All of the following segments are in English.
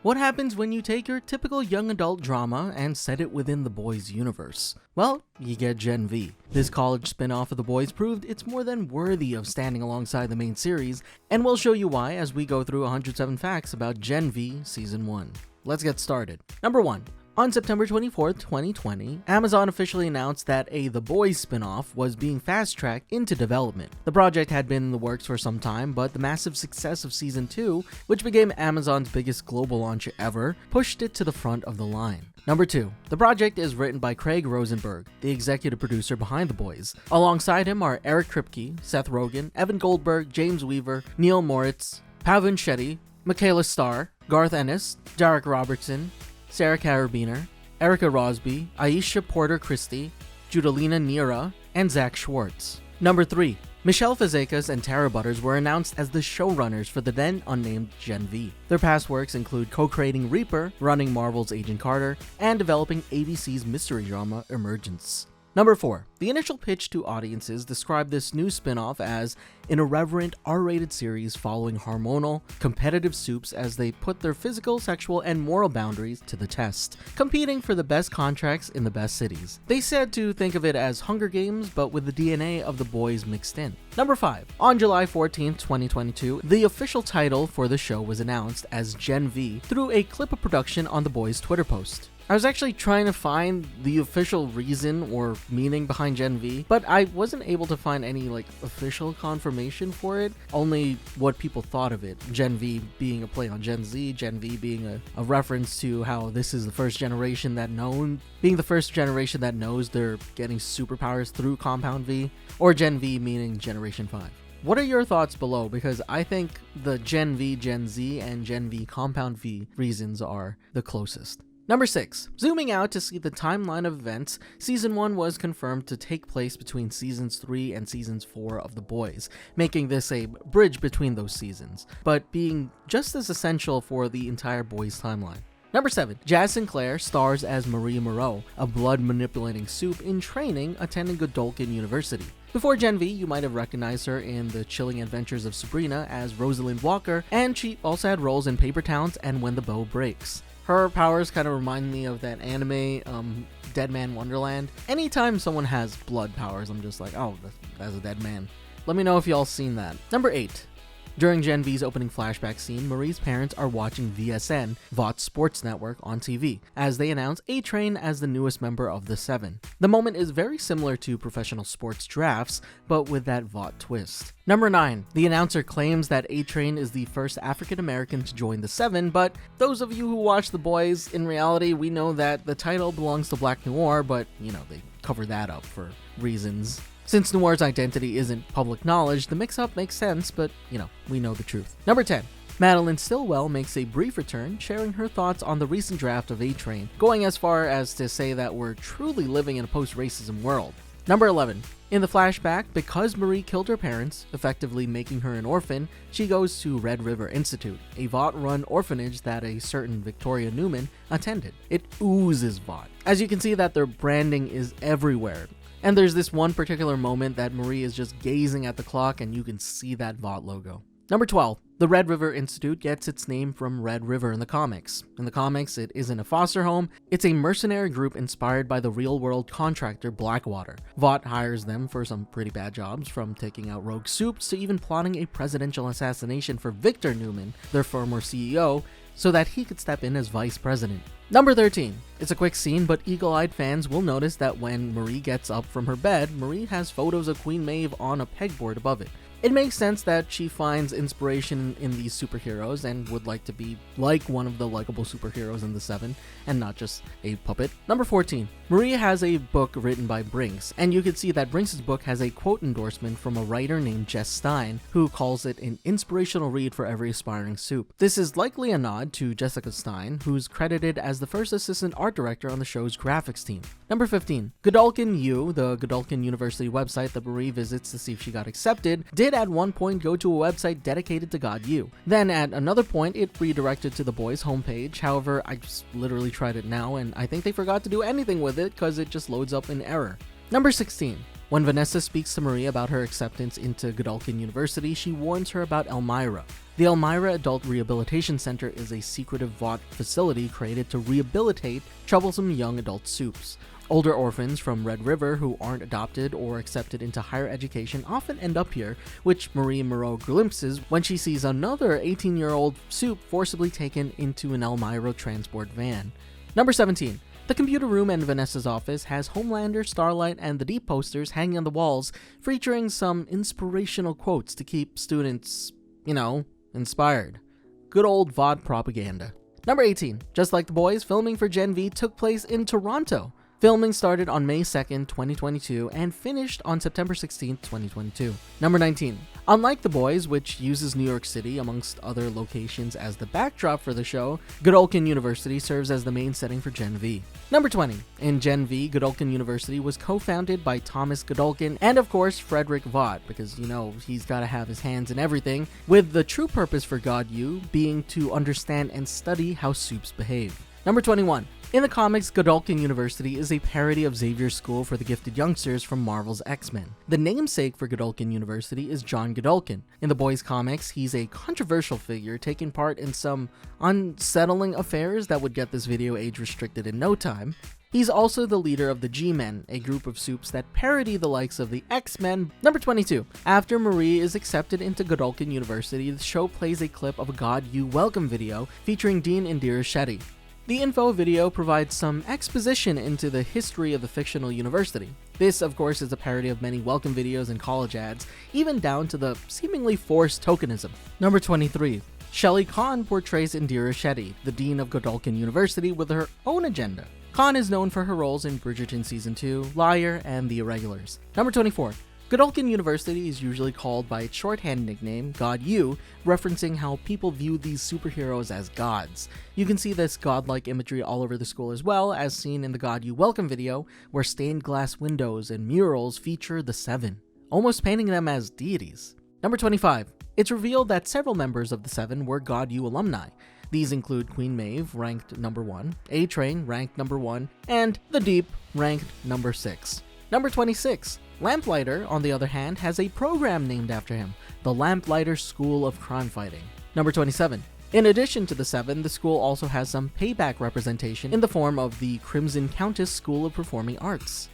What happens when you take your typical young adult drama and set it within The Boys universe? Well, you get Gen V. This college spin-off of The Boys proved it's more than worthy of standing alongside the main series, and we'll show you why as we go through 107 facts about Gen V Season 1. Let's get started. Number 1. On September 24, 2020, Amazon officially announced that a The Boys spin-off was being fast-tracked into development. The project had been in the works for some time, but the massive success of Season 2, which became Amazon's biggest global launch ever, pushed it to the front of the line. Number 2. The project is written by Craig Rosenberg, the executive producer behind The Boys. Alongside him are Eric Kripke, Seth Rogen, Evan Goldberg, James Weaver, Neil Moritz, Pavan Shetty, Michaela Starr, Garth Ennis, Derek Robertson, Sarah Carabiner, Erica Rosby, Aisha Porter Christie, Judalina Nira, and Zach Schwartz. Number 3. Michelle Fazekas and Tara Butters were announced as the showrunners for the then unnamed Gen V. Their past works include co-creating Reaper, running Marvel's Agent Carter, and developing ABC's mystery drama Emergence. Number 4. The initial pitch to audiences described this new spin-off as an irreverent R-rated series following hormonal, competitive Supes as they put their physical, sexual, and moral boundaries to the test, competing for the best contracts in the best cities. They said to think of it as Hunger Games, but with the DNA of The Boys mixed in. Number 5. On July 14, 2022, the official title for the show was announced as Gen V through a clip of production on The Boys' Twitter post. I was actually trying to find the official reason or meaning behind Gen V, but I wasn't able to find any official confirmation for it, only what people thought of it. Gen V being a play on Gen Z, Gen V being a reference to how this is the first generation that knows they're getting superpowers through Compound V, or Gen V meaning Generation 5. What are your thoughts below? Because I think the Gen V, Gen Z, and Gen V Compound V reasons are the closest. Number 6. Zooming out to see the timeline of events, Season 1 was confirmed to take place between Seasons 3 and Seasons 4 of The Boys, making this a bridge between those seasons, but being just as essential for the entire Boys timeline. Number 7. Jazz Sinclair stars as Marie Moreau, a blood-manipulating Supe in training attending Godolkin University. Before Gen V, you might have recognized her in The Chilling Adventures of Sabrina as Rosalind Walker, and she also had roles in Paper Towns and When the Bow Breaks. Her powers kind of remind me of that anime, Dead Man Wonderland. Anytime someone has blood powers, I'm just like, oh, that's a dead man. Let me know if y'all seen that. Number 8. During Gen V's opening flashback scene, Marie's parents are watching VSN, Vought's sports network, on TV, as they announce A-Train as the newest member of the Seven. The moment is very similar to professional sports drafts, but with that Vought twist. Number 9. The announcer claims that A-Train is the first African-American to join the Seven, but those of you who watch The Boys, in reality, we know that the title belongs to Black Noir, but, they cover that up for reasons. Since Noir's identity isn't public knowledge, the mix-up makes sense, but, we know the truth. Number 10. Madeline Stillwell makes a brief return, sharing her thoughts on the recent draft of A-Train, going as far as to say that we're truly living in a post-racism world. Number 11. In the flashback, because Marie killed her parents, effectively making her an orphan, she goes to Red River Institute, a Vought-run orphanage that a certain Victoria Neuman attended. It oozes Vought. As you can see that their branding is everywhere. And there's this one particular moment that Marie is just gazing at the clock and you can see that Vought logo. Number 12. The Red River Institute gets its name from Red River in the comics. In the comics, it isn't a foster home, it's a mercenary group inspired by the real-world contractor Blackwater. Vought hires them for some pretty bad jobs, from taking out rogue Supes to even plotting a presidential assassination for Victor Neuman, their former CEO, so that he could step in as vice president. Number 13. It's a quick scene, but eagle-eyed fans will notice that when Marie gets up from her bed, Marie has photos of Queen Maeve on a pegboard above it. It makes sense that she finds inspiration in these superheroes and would like to be like one of the likable superheroes in the Seven, and not just a puppet. Number 14. Marie has a book written by Brinks, and you can see that Brinks' book has a quote endorsement from a writer named Jess Stein, who calls it an inspirational read for every aspiring Supe. This is likely a nod to Jessica Stein, who's credited as the first assistant art director on the show's graphics team. Number 15. Godolkin U, the Godolkin University website that Marie visits to see if she got accepted, did at one point go to a website dedicated to God U. Then at another point, it redirected to the Boys homepage. However, I just literally tried it now, and I think they forgot to do anything with it because it just loads up in error. Number 16. When Vanessa speaks to Marie about her acceptance into Godolkin University, she warns her about Elmira. The Elmira Adult Rehabilitation Center is a secretive Vought facility created to rehabilitate troublesome young adult Supes. Older orphans from Red River who aren't adopted or accepted into higher education often end up here, which Marie Moreau glimpses when she sees another 18-year-old Supe forcibly taken into an Elmira transport van. Number 17. The computer room in Vanessa's office has Homelander, Starlight, and the Deep posters hanging on the walls, featuring some inspirational quotes to keep students, inspired. Good old Vought propaganda. Number 18. Just like the boys, filming for Gen V took place in Toronto. Filming started on May 2nd, 2022 and finished on September 16th, 2022. Number 19. Unlike The Boys, which uses New York City amongst other locations as the backdrop for the show, Godolkin University serves as the main setting for Gen V. Number 20. In Gen V, Godolkin University was co-founded by Thomas Godolkin and of course Frederick Vought, because he's gotta have his hands in everything, with the true purpose for God U being to understand and study how Supes behave. Number 21. In the comics, Godolkin University is a parody of Xavier's School for the Gifted Youngsters from Marvel's X-Men. The namesake for Godolkin University is John Godolkin. In the boys' comics, he's a controversial figure taking part in some unsettling affairs that would get this video age restricted in no time. He's also the leader of the G-Men, a group of Supes that parody the likes of the X-Men. Number 22. After Marie is accepted into Godolkin University, the show plays a clip of a God U welcome video featuring Dean Indira Shetty. The info video provides some exposition into the history of the fictional university. This, of course, is a parody of many welcome videos and college ads, even down to the seemingly forced tokenism. Number 23. Shelley Khan portrays Indira Shetty, the dean of Godolkin University, with her own agenda. Khan is known for her roles in Bridgerton Season 2, Liar, and The Irregulars. Number 24. Godolkin University is usually called by its shorthand nickname, God U, referencing how people view these superheroes as gods. You can see this godlike imagery all over the school as well, as seen in the God U welcome video, where stained glass windows and murals feature the Seven, almost painting them as deities. Number 25. It's revealed that several members of the Seven were God U alumni. These include Queen Maeve, ranked number 1, A-Train, ranked number 1, and The Deep, ranked number 6. Number 26. Lamplighter, on the other hand, has a program named after him, the Lamplighter School of Crime Fighting. Number 27. In addition to the Seven, the school also has some payback representation in the form of the Crimson Countess School of Performing Arts.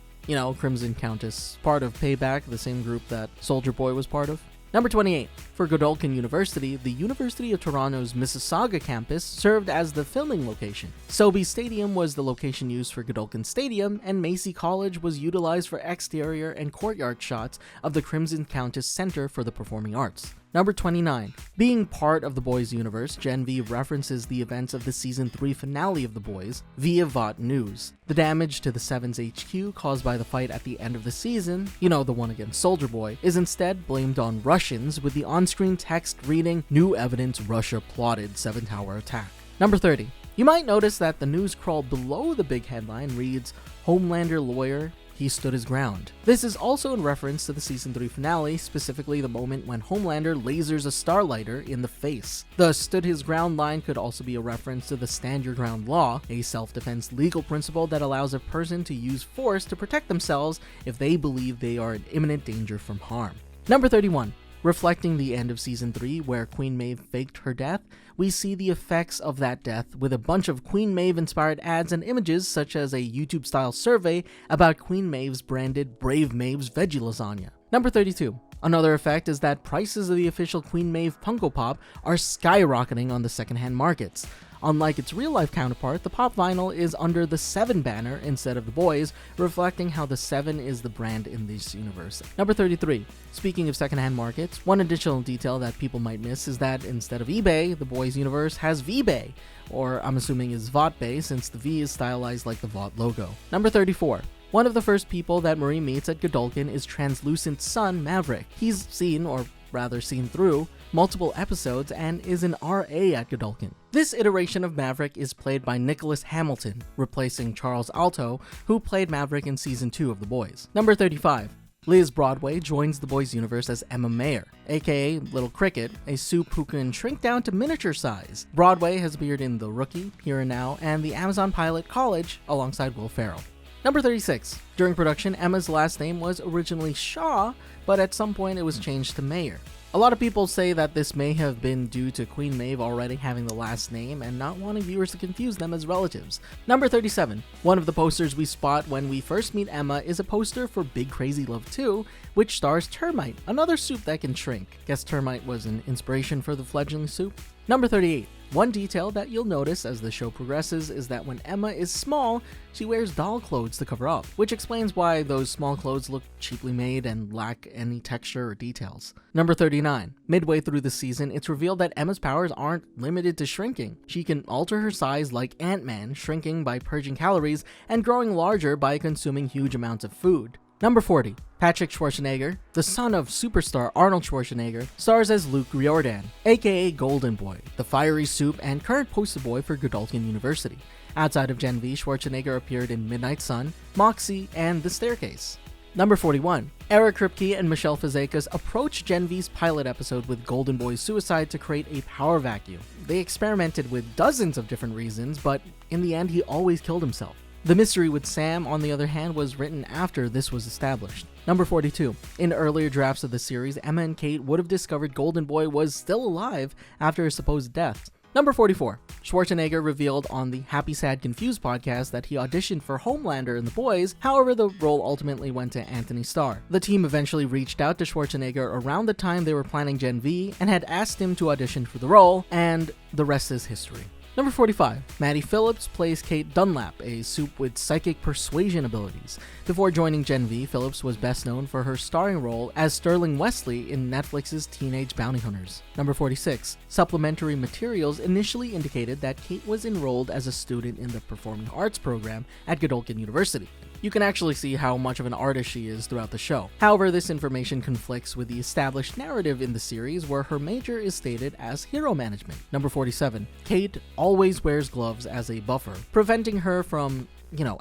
Crimson Countess, part of Payback, the same group that Soldier Boy was part of. Number 28. For Godolkin University, the University of Toronto's Mississauga campus served as the filming location. Sobey Stadium was the location used for Godolkin Stadium, and Massey College was utilized for exterior and courtyard shots of the Crimson Countess Center for the Performing Arts. Number 29. Being part of the Boys universe, Gen V references the events of the Season 3 finale of The Boys via Vought News. The damage to the Seven's HQ caused by the fight at the end of the season, the one against Soldier Boy, is instead blamed on Russians, with the on-screen text reading, "New evidence Russia plotted Seven Tower attack." Number 30. You might notice that the news crawl below the big headline reads, "Homelander lawyer, he stood his ground." This is also in reference to the Season 3 finale, specifically the moment when Homelander lasers a Starlighter in the face. The stood his ground line could also be a reference to the stand your ground law, a self-defense legal principle that allows a person to use force to protect themselves if they believe they are in imminent danger from harm. Number 31. Reflecting the end of Season 3, where Queen Maeve faked her death, we see the effects of that death with a bunch of Queen Maeve-inspired ads and images, such as a YouTube-style survey about Queen Maeve's branded Brave Maeve's Veggie Lasagna. Number 32. Another effect is that prices of the official Queen Maeve Funko Pop are skyrocketing on the secondhand markets. Unlike its real-life counterpart, the pop vinyl is under the Seven banner instead of the Boys, reflecting how the Seven is the brand in this universe. Number 33. Speaking of secondhand markets, one additional detail that people might miss is that instead of eBay, the Boys universe has VBay, or I'm assuming is VoughtBay, since the V is stylized like the Vought logo. Number 34. One of the first people that Marie meets at Godolkin is Translucent's son, Maverick. He's seen, or rather seen through, multiple episodes and is an RA at Godolkin. This iteration of Maverick is played by Nicholas Hamilton, replacing Charles Alto, who played Maverick in Season 2 of The Boys. Number 35. Liz Broadway joins the Boys universe as Emma Mayer, aka Little Cricket, a Supe who can shrink down to miniature size. Broadway has appeared in The Rookie, Here and Now, and the Amazon pilot College alongside Will Ferrell. Number 36. During production, Emma's last name was originally Shaw, but at some point it was changed to Mayer. A lot of people say that this may have been due to Queen Maeve already having the last name and not wanting viewers to confuse them as relatives. Number 37. One of the posters we spot when we first meet Emma is a poster for Big Crazy Love 2, which stars Termite, another soup that can shrink. Guess Termite was an inspiration for the fledgling soup. Number 38. One detail that you'll notice as the show progresses is that when Emma is small, she wears doll clothes to cover up, which explains why those small clothes look cheaply made and lack any texture or details. Number 39. Midway through the season, it's revealed that Emma's powers aren't limited to shrinking. She can alter her size like Ant-Man, shrinking by purging calories and growing larger by consuming huge amounts of food. Number 40. Patrick Schwarzenegger, the son of superstar Arnold Schwarzenegger, stars as Luke Riordan, aka Golden Boy, the fiery soup and current poster boy for Godolkin University. Outside of Gen V, Schwarzenegger appeared in Midnight Sun, Moxie, and The Staircase. Number 41. Eric Kripke and Michelle Fazekas approached Gen V's pilot episode with Golden Boy's suicide to create a power vacuum. They experimented with dozens of different reasons, but in the end he always killed himself. The mystery with Sam, on the other hand, was written after this was established. Number 42. In earlier drafts of the series, Emma and Kate would have discovered Golden Boy was still alive after his supposed death. Number 44. Schwarzenegger revealed on the Happy Sad Confused podcast that he auditioned for Homelander in The Boys, however the role ultimately went to Anthony Starr. The team eventually reached out to Schwarzenegger around the time they were planning Gen V and had asked him to audition for the role, and the rest is history. Number 45. Maddie Phillips plays Kate Dunlap, a soup with psychic persuasion abilities. Before joining Gen V, Phillips was best known for her starring role as Sterling Wesley in Netflix's Teenage Bounty Hunters. Number 46. Supplementary materials initially indicated that Kate was enrolled as a student in the Performing Arts program at Godolkin University. You can actually see how much of an artist she is throughout the show. However, this information conflicts with the established narrative in the series where her major is stated as hero management. Number 47. Kate always wears gloves as a buffer, preventing her from,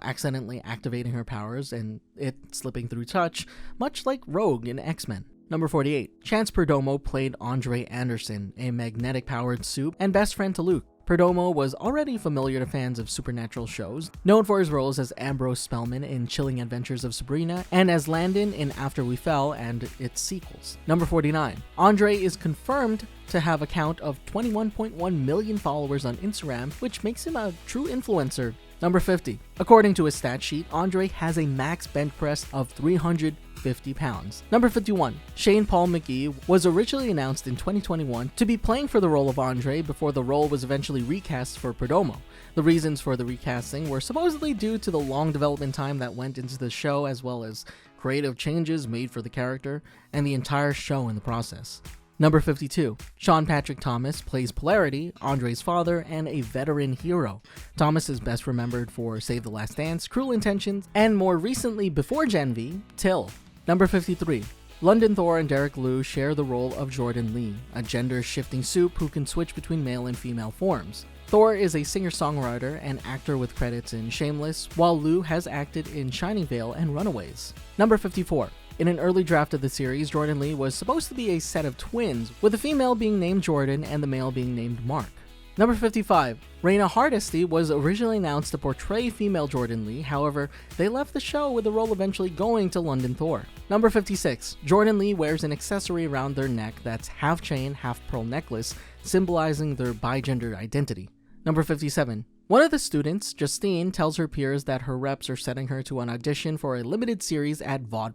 accidentally activating her powers and it slipping through touch, much like Rogue in X-Men. Number 48. Chance Perdomo played Andre Anderson, a magnetic-powered soup and best friend to Luke. Perdomo was already familiar to fans of supernatural shows, known for his roles as Ambrose Spellman in Chilling Adventures of Sabrina, and as Landon in After We Fell and its sequels. Number 49. Andre is confirmed to have a count of 21.1 million followers on Instagram, which makes him a true influencer. Number 50. According to his stat sheet, Andre has a max bench press of 350 pounds. Number 51. Shane Paul McGee was originally announced in 2021 to be playing for the role of Andre before the role was eventually recast for Perdomo. The reasons for the recasting were supposedly due to the long development time that went into the show, as well as creative changes made for the character and the entire show in the process. Number 52. Sean Patrick Thomas plays Polarity, Andre's father, and a veteran hero. Thomas is best remembered for Save the Last Dance, Cruel Intentions, and more recently, before Gen V, Till. Number 53. London Thor and Derek Liu share the role of Jordan Lee, a gender-shifting soup who can switch between male and female forms. Thor is a singer-songwriter and actor with credits in Shameless, while Liu has acted in Shining Vale and Runaways. Number 54. In an early draft of the series, Jordan Lee was supposed to be a set of twins, with the female being named Jordan and the male being named Mark. Number 55. Raina Hardesty was originally announced to portray female Jordan Lee, however, they left the show with the role eventually going to London Thor. Number 56. Jordan Lee wears an accessory around their neck that's half chain, half pearl necklace, symbolizing their bigender identity. Number 57. One of the students, Justine, tells her peers that her reps are setting her to an audition for a limited series at Vought+.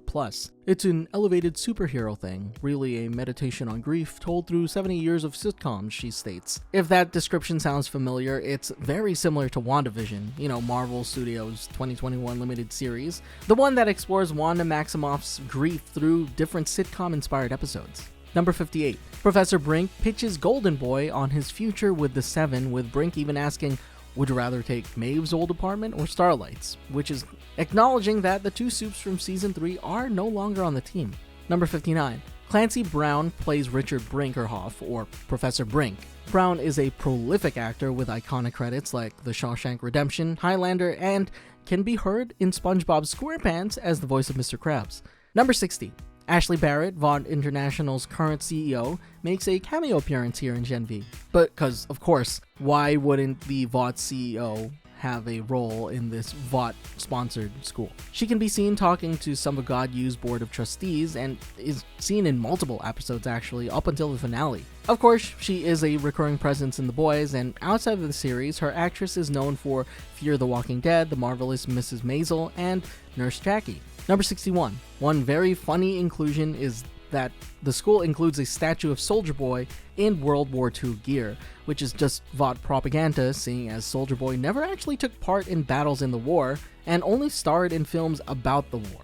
It's an elevated superhero thing, really a meditation on grief told through 70 years of sitcoms, she states. If that description sounds familiar, it's very similar to WandaVision, Marvel Studios' 2021 limited series, the one that explores Wanda Maximoff's grief through different sitcom-inspired episodes. Number 58. Professor Brink pitches Golden Boy on his future with the Seven, with Brink even asking, would you rather take Maeve's old apartment or Starlight's? Which is acknowledging that the two soups from Season 3 are no longer on the team. Number 59. Clancy Brown plays Richard Brinkerhoff, or Professor Brink. Brown is a prolific actor with iconic credits like The Shawshank Redemption, Highlander, and can be heard in SpongeBob SquarePants as the voice of Mr. Krabs. Number 60. Ashley Barrett, Vought International's current CEO, makes a cameo appearance here in Gen V. But, of course, why wouldn't the Vought CEO have a role in this Vought-sponsored school. She can be seen talking to some of God U's board of trustees and is seen in multiple episodes actually, up until the finale. Of course, she is a recurring presence in The Boys, and outside of the series, her actress is known for Fear the Walking Dead, The Marvelous Mrs. Maisel, and Nurse Jackie. Number 61. One very funny inclusion is that the school includes a statue of Soldier Boy in World War II gear, which is just Vought propaganda, seeing as Soldier Boy never actually took part in battles in the war and only starred in films about the war.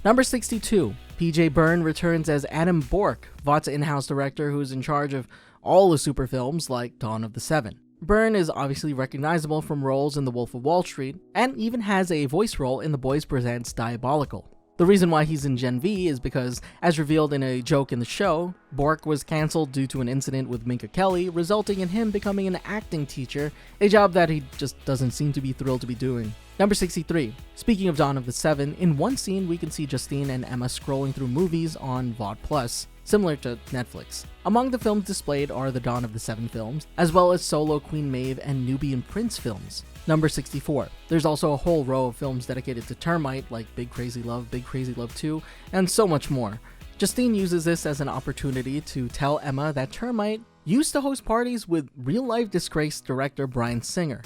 Number 62. PJ Byrne returns as Adam Bork, Vought's in-house director who is in charge of all the super films like Dawn of the Seven. Byrne is obviously recognizable from roles in The Wolf of Wall Street, and even has a voice role in The Boys Presents Diabolical. The reason why he's in Gen V is because, as revealed in a joke in the show, Bork was cancelled due to an incident with Minka Kelly, resulting in him becoming an acting teacher, a job that he just doesn't seem to be thrilled to be doing. Number 63. Speaking of Dawn of the Seven, in one scene we can see Justine and Emma scrolling through movies on Vought Plus, similar to Netflix. Among the films displayed are the Dawn of the Seven films, as well as solo Queen Maeve and Nubian Prince films. Number 64. There's also a whole row of films dedicated to Termite, like Big Crazy Love 2, and so much more. Justine uses this as an opportunity to tell Emma that Termite used to host parties with real-life disgraced director Bryan Singer.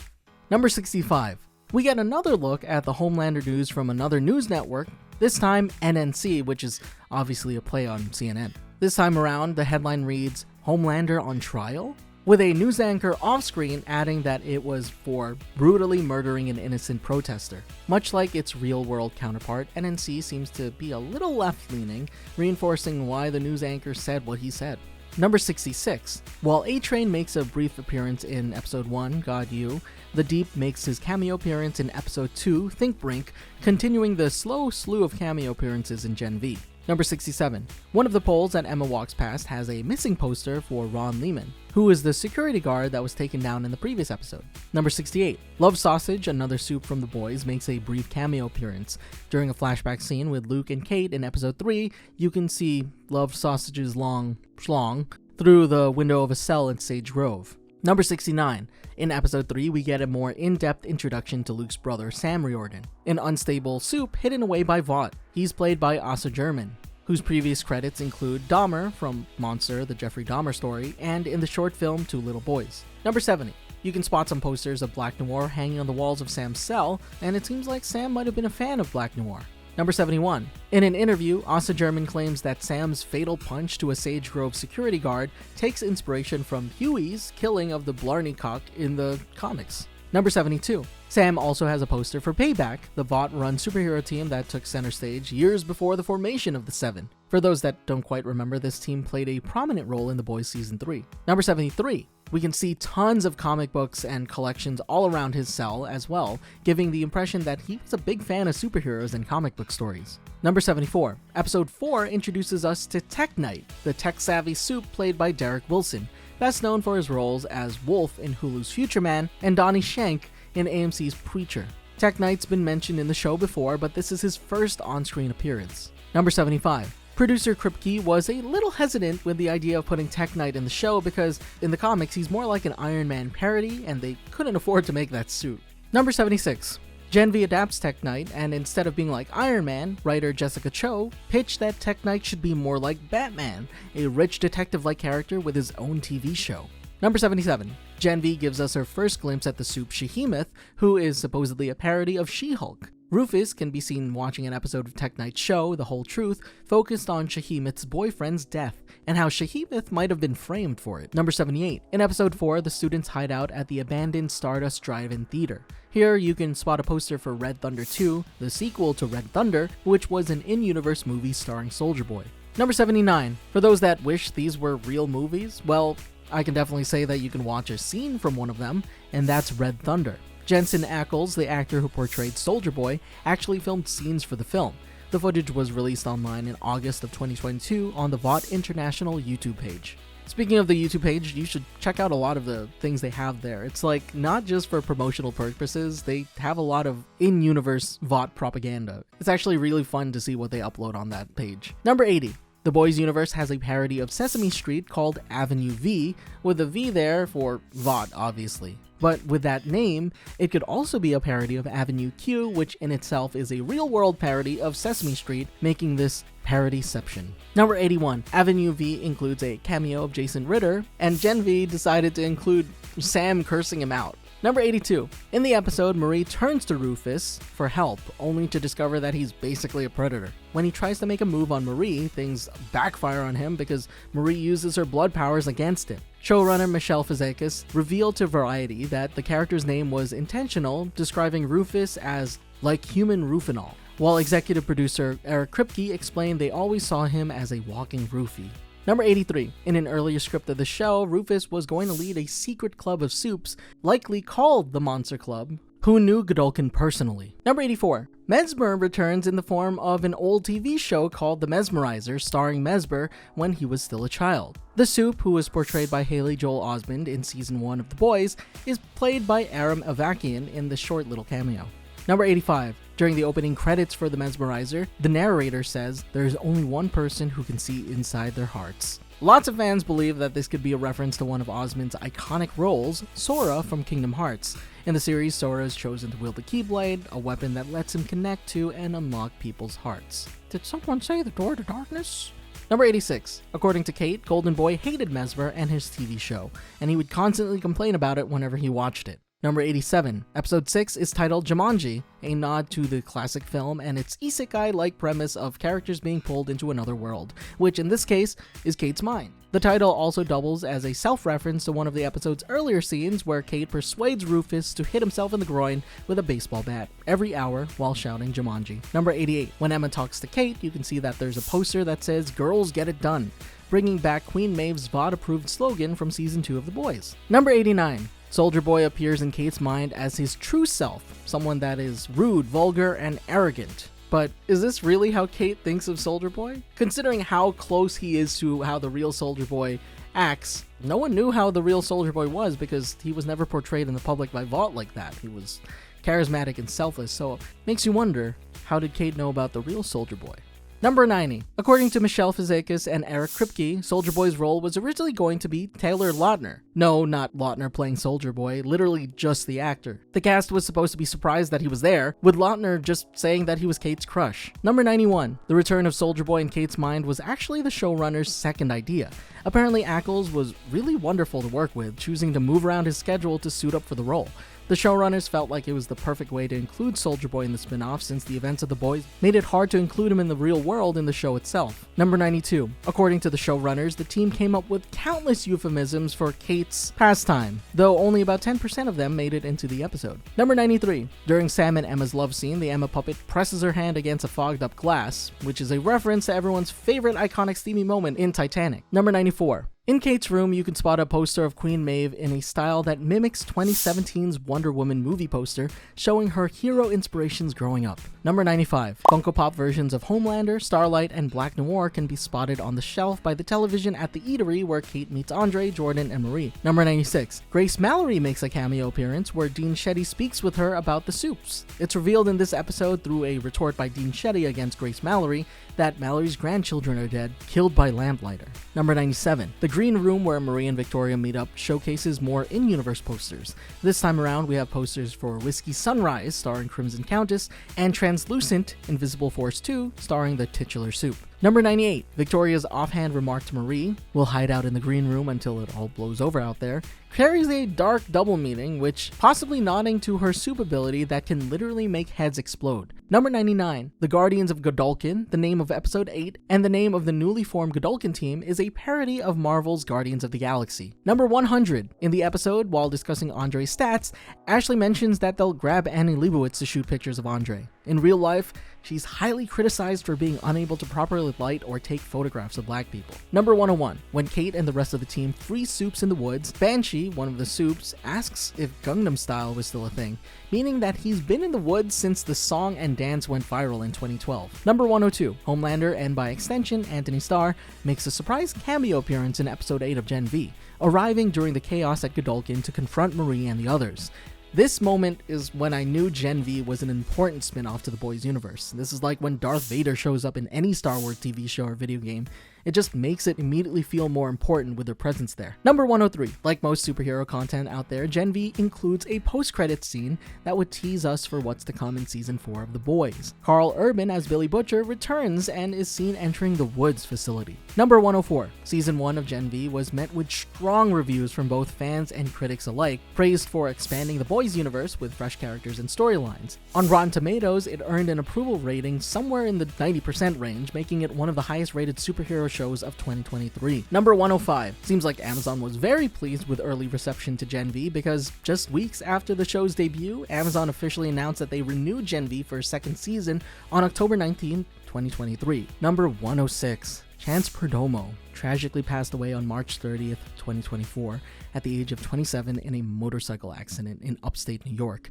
Number 65. We get another look at the Homelander news from another news network, this time NNC, which is obviously a play on CNN. This time around, the headline reads, "Homelander on trial?" with a news anchor off-screen adding that it was for brutally murdering an innocent protester. Much like its real-world counterpart, NNC seems to be a little left-leaning, reinforcing why the news anchor said what he said. Number 66. While A-Train makes a brief appearance in Episode 1, God U, The Deep makes his cameo appearance in Episode 2, Think Brink, continuing the slow slew of cameo appearances in Gen V. Number 67. One of the polls that Emma walks past has a missing poster for Ron Lehman, who is the security guard that was taken down in the previous episode. Number 68. Love Sausage, another soup from The Boys, makes a brief cameo appearance. During a flashback scene with Luke and Kate in Episode 3, you can see Love Sausage's long schlong through the window of a cell in Sage Grove. Number 69. In Episode 3, we get a more in-depth introduction to Luke's brother, Sam Riordan, an unstable soup hidden away by Vought. He's played by Asa German, whose previous credits include Dahmer from Monster, the Jeffrey Dahmer story, and in the short film Two Little Boys. Number 70. You can spot some posters of Black Noir hanging on the walls of Sam's cell, and it seems like Sam might have been a fan of Black Noir. Number 71. In an interview, Asa German claims that Sam's fatal punch to a Sage Grove security guard takes inspiration from Huey's killing of the Blarney Cock in the comics. Number 72. Sam also has a poster for Payback, the Vought-run superhero team that took center stage years before the formation of the Seven. For those that don't quite remember, this team played a prominent role in The Boys Season 3. Number 73. We can see tons of comic books and collections all around his cell as well, giving the impression that he was a big fan of superheroes and comic book stories. Number 74. Episode 4 introduces us to Tech Knight, the tech-savvy soup played by Derek Wilson, best known for his roles as Wolf in Hulu's Future Man and Donnie Shank in AMC's Preacher. Tech Knight's been mentioned in the show before, but this is his first on-screen appearance. Number 75. Producer Kripke was a little hesitant with the idea of putting Tech Knight in the show because in the comics he's more like an Iron Man parody and they couldn't afford to make that suit. Number 76. Gen V adapts Tech Knight, and instead of being like Iron Man, writer Jessica Cho pitched that Tech Knight should be more like Batman, a rich detective-like character with his own TV show. Number 77. Gen V gives us her first glimpse at the soup Shehemoth, who is supposedly a parody of She-Hulk. Rufus can be seen watching an episode of Tech Knight's show, The Whole Truth, focused on Shehemoth's boyfriend's death, and how Shehemoth might have been framed for it. Number 78. In episode 4, the students hide out at the abandoned Stardust Drive-In Theater. Here, you can spot a poster for Red Thunder 2, the sequel to Red Thunder, which was an in-universe movie starring Soldier Boy. Number 79. For those that wish these were real movies, well, I can definitely say that you can watch a scene from one of them, and that's Red Thunder. Jensen Ackles, the actor who portrayed Soldier Boy, actually filmed scenes for the film. The footage was released online in August of 2022 on the Vought International YouTube page. Speaking of the YouTube page, you should check out a lot of the things they have there. It's like not just for promotional purposes, they have a lot of in-universe Vought propaganda. It's actually really fun to see what they upload on that page. Number 80. The Boys universe has a parody of Sesame Street called Avenue V, with a V there for Vought, obviously. But with that name, it could also be a parody of Avenue Q, which in itself is a real-world parody of Sesame Street, making this parodyception. Number 81. Avenue V includes a cameo of Jason Ritter, and Gen V decided to include Sam cursing him out. Number 82. In the episode, Marie turns to Rufus for help, only to discover that he's basically a predator. When he tries to make a move on Marie, things backfire on him because Marie uses her blood powers against him. Showrunner Michelle Fizakis revealed to Variety that the character's name was intentional, describing Rufus as like human Rufinol, while executive producer Eric Kripke explained they always saw him as a walking roofie. Number 83. In an earlier script of the show, Rufus was going to lead a secret club of Supes, likely called the Monster Club, who knew Godolkin personally. Number 84. Mesmer returns in the form of an old TV show called The Mesmerizer, starring Mesmer when he was still a child. The Supe, who was portrayed by Haley Joel Osment in Season 1 of The Boys, is played by Aram Avakian in the short little cameo. Number 85. During the opening credits for The Mesmerizer, the narrator says there's only one person who can see inside their hearts. Lots of fans believe that this could be a reference to one of Osmond's iconic roles, Sora from Kingdom Hearts. In the series, Sora is chosen to wield the Keyblade, a weapon that lets him connect to and unlock people's hearts. Did someone say the door to darkness? Number 86. According to Kate, Golden Boy hated Mesmer and his TV show, and he would constantly complain about it whenever he watched it. Number 87. Episode 6 is titled Jumanji, a nod to the classic film and its isekai-like premise of characters being pulled into another world, which in this case is Kate's mind. The title also doubles as a self-reference to one of the episode's earlier scenes where Kate persuades Rufus to hit himself in the groin with a baseball bat every hour while shouting Jumanji. Number 88. When Emma talks to Kate, you can see that there's a poster that says "Girls Get It Done," bringing back Queen Maeve's Vought-approved slogan from Season 2 of The Boys. Number 89. Soldier Boy appears in Kate's mind as his true self, someone that is rude, vulgar, and arrogant. But is this really how Kate thinks of Soldier Boy? Considering how close he is to how the real Soldier Boy acts, no one knew how the real Soldier Boy was because he was never portrayed in the public by Vought like that. He was charismatic and selfless, so it makes you wonder, how did Kate know about the real Soldier Boy? Number 90. According to Michelle Fizakis and Eric Kripke, Soldier Boy's role was originally going to be Taylor Lautner. No, not Lautner playing Soldier Boy, literally just the actor. The cast was supposed to be surprised that he was there, with Lautner just saying that he was Kate's crush. Number 91. The return of Soldier Boy in Kate's mind was actually the showrunner's second idea. Apparently Ackles was really wonderful to work with, choosing to move around his schedule to suit up for the role. The showrunners felt like it was the perfect way to include Soldier Boy in the spin-off since the events of The Boys made it hard to include him in the real world in the show itself. Number 92. According to the showrunners, the team came up with countless euphemisms for Kate's pastime, though only about 10% of them made it into the episode. Number 93. During Sam and Emma's love scene, the Emma puppet presses her hand against a fogged-up glass, which is a reference to everyone's favorite iconic steamy moment in Titanic. Number 94. In Kate's room, you can spot a poster of Queen Maeve in a style that mimics 2017's Wonder Woman movie poster, showing her hero inspirations growing up. Number 95. Funko Pop versions of Homelander, Starlight, and Black Noir can be spotted on the shelf by the television at the eatery where Kate meets Andre, Jordan, and Marie. Number 96. Grace Mallory makes a cameo appearance where Dean Shetty speaks with her about the Supes. It's revealed in this episode through a retort by Dean Shetty against Grace Mallory that Mallory's grandchildren are dead, killed by Lamplighter. Number 97. The green room where Marie and Victoria meet up showcases more in-universe posters. This time around, we have posters for Whiskey Sunrise, starring Crimson Countess, and Translucent Invisible Force 2, starring the titular Supe. Number 98. Victoria's offhand remark to Marie, "We'll hide out in the green room until it all blows over out there," carries a dark double meaning, which possibly nodding to her Supe ability that can literally make heads explode. Number 99. The Guardians of Godolkin, the name of Episode 8, and the name of the newly formed Godolkin team is a parody of Marvel's Guardians of the Galaxy. Number 100. In the episode, while discussing Andre's stats, Ashley mentions that they'll grab Annie Leibovitz to shoot pictures of Andre. In real life, she's highly criticized for being unable to properly light or take photographs of black people. Number 101. When Kate and the rest of the team free Supes in the woods, Banshee, one of the Supes, asks if Gangnam Style was still a thing, meaning that he's been in the woods since the song and dance went viral in 2012. Number 102. Homelander, and by extension Anthony Starr, makes a surprise cameo appearance in Episode 8 of Gen V, arriving during the chaos at Godolkin to confront Marie and the others. This moment is when I knew Gen V was an important spin-off to the boys universe. This is like when Darth Vader shows up in any Star Wars TV show or video game. It just makes it immediately feel more important with their presence there. Number 103. Like most superhero content out there, Gen V includes a post-credits scene that would tease us for what's to come in Season 4 of The Boys. Carl Urban as Billy Butcher returns and is seen entering the Woods facility. Number 104. Season 1 of Gen V was met with strong reviews from both fans and critics alike, praised for expanding the Boys universe with fresh characters and storylines. On Rotten Tomatoes, it earned an approval rating somewhere in the 90% range, making it one of the highest rated superhero shows of 2023. Number 105. Seems like Amazon was very pleased with early reception to Gen V because just weeks after the show's debut, Amazon officially announced that they renewed Gen V for a second season on October 19, 2023. Number 106. Chance Perdomo tragically passed away on March 30th, 2024 at the age of 27 in a motorcycle accident in upstate New York.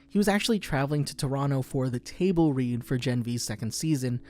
He was actually traveling to Toronto for the table read for Gen V's second season,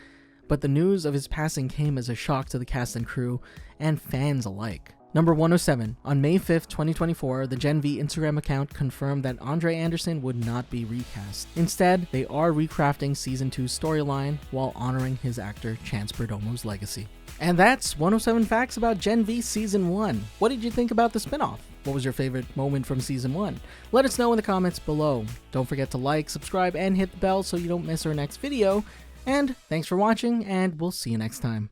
but the news of his passing came as a shock to the cast and crew and fans alike. Number 107. On May 5th, 2024, the Gen V Instagram account confirmed that Andre Anderson would not be recast. Instead, they are recrafting Season 2's storyline while honoring his actor Chance Perdomo's legacy. And that's 107 facts about Gen V Season 1. What did you think about the spinoff? What was your favorite moment from Season 1? Let us know in the comments below. Don't forget to like, subscribe, and hit the bell so you don't miss our next video. And thanks for watching, and we'll see you next time.